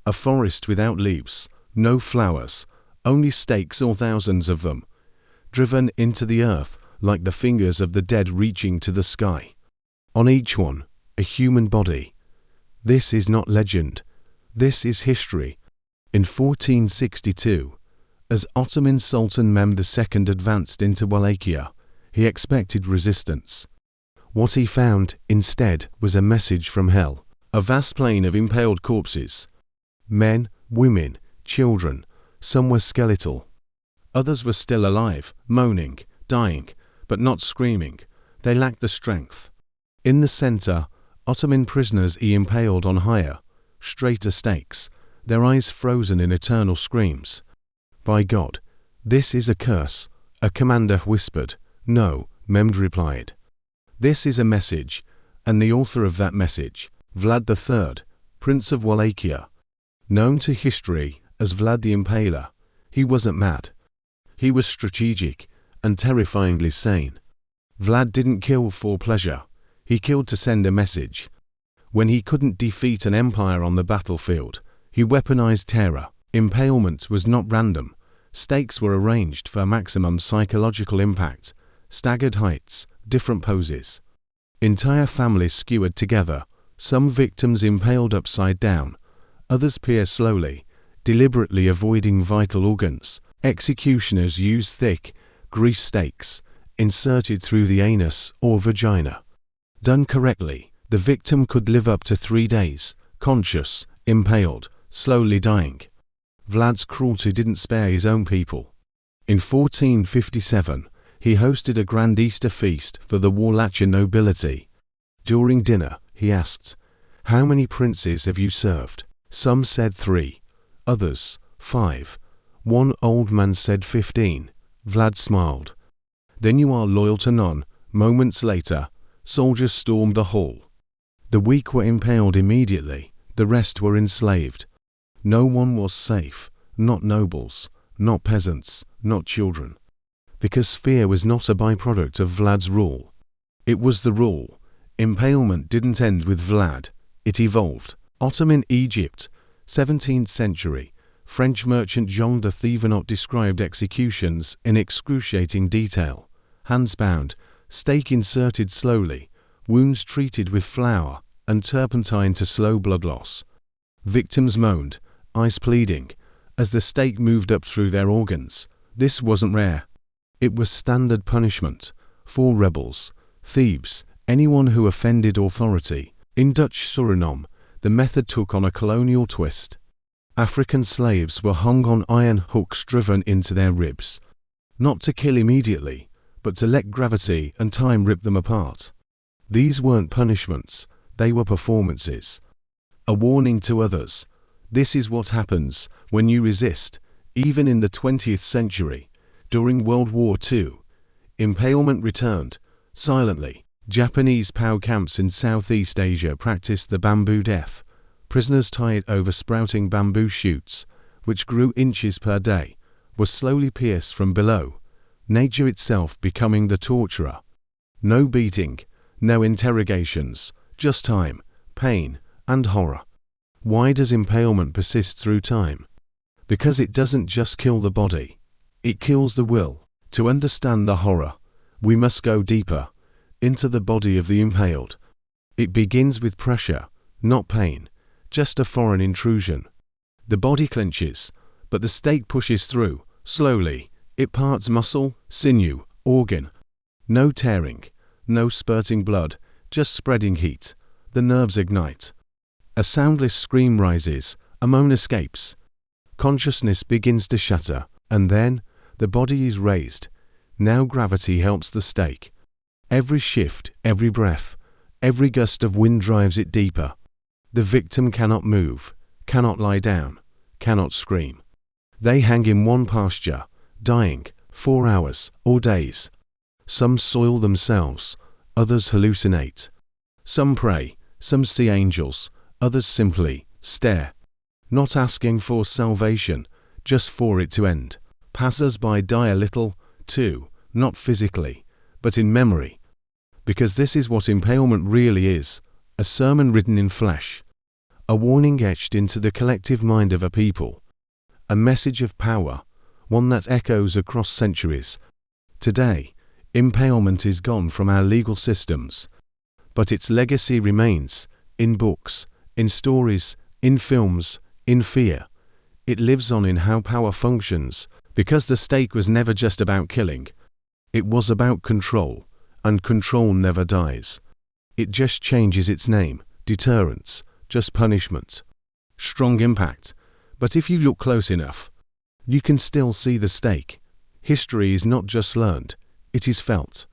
A forest without leaves, no flowers, only stakes or thousands of them, driven into the earth like the fingers of the dead reaching to the sky. On each one, a human body. This is not legend. This is history. In 1462, as Ottoman Sultan Mehmed II advanced into Wallachia, he expected resistance. What he found, instead, was a message from hell. A vast plain of impaled corpses. Men, women, children. Some were skeletal. Others were still alive, moaning, dying, but not screaming. They lacked the strength. In the center, Ottoman prisoners he impaled on higher, straighter stakes, their eyes frozen in eternal screams. "By God, this is a curse," a commander whispered. "No," Mehmed replied. "This is a message," and the author of that message, Vlad III, Prince of Wallachia, known to history as Vlad the Impaler, he wasn't mad. He was strategic and terrifyingly sane. Vlad didn't kill for pleasure. He killed to send a message. When he couldn't defeat an empire on the battlefield, he weaponized terror. Impalement was not random. Stakes were arranged for maximum psychological impact, staggered heights, different poses. Entire families skewered together, some victims impaled upside down, others pierced slowly, deliberately avoiding vital organs. Executioners used thick, greased stakes, inserted through the anus or vagina. Done correctly, the victim could live up to 3 days, conscious, impaled, slowly dying. Vlad's cruelty didn't spare his own people. In 1457, he hosted a grand Easter feast for the Wallachia nobility. During dinner, he asked, "How many princes have you served?" Some said 3, others 5. One old man said 15. Vlad smiled. "Then you are loyal to none." Moments later, soldiers stormed the hall. The weak were impaled immediately, the rest were enslaved. No one was safe, not nobles, not peasants, not children. Because fear was not a byproduct of Vlad's rule. It was the rule. Impalement didn't end with Vlad, it evolved. Ottoman Egypt, 17th century, French merchant Jean de Thévenot described executions in excruciating detail. Hands bound, stake inserted slowly, wounds treated with flour and turpentine to slow blood loss. Victims moaned, eyes pleading, as the stake moved up through their organs. This wasn't rare. It was standard punishment for rebels, thieves, anyone who offended authority. In Dutch Suriname, the method took on a colonial twist. African slaves were hung on iron hooks driven into their ribs. Not to kill immediately, but to let gravity and time rip them apart. These weren't punishments, they were performances. A warning to others. This is what happens when you resist, even in the 20th century. During World War II, impalement returned, silently. Japanese POW camps in Southeast Asia practiced the bamboo death. Prisoners tied over sprouting bamboo shoots, which grew inches per day, were slowly pierced from below, nature itself becoming the torturer. No beating, no interrogations, just time, pain, and horror. Why does impalement persist through time? Because it doesn't just kill the body, it kills the will. To understand the horror, we must go deeper, into the body of the impaled. It begins with pressure, not pain, just a foreign intrusion. The body clenches, but the stake pushes through, slowly. It parts muscle, sinew, organ. No tearing, no spurting blood, just spreading heat. The nerves ignite. A soundless scream rises, a moan escapes. Consciousness begins to shatter, and then the body is raised. Now gravity helps the stake. Every shift, every breath, every gust of wind drives it deeper. The victim cannot move, cannot lie down, cannot scream. They hang in one posture, dying, 4 hours or days. Some soil themselves, others hallucinate. Some pray, some see angels, others simply stare. Not asking for salvation, just for it to end. Passers-by die a little, too, not physically, but in memory. Because this is what impalement really is, a sermon written in flesh. a warning etched into the collective mind of a people, a message of power, one that echoes across centuries. Today, impalement is gone from our legal systems, but its legacy remains in books, in stories, in films, in fear. It lives on in how power functions, because the stake was never just about killing. It was about control, and control never dies. It just changes its name. Deterrence, just punishment. Strong impact, but if you look close enough, you can still see the stake. History is not just learned, it is felt.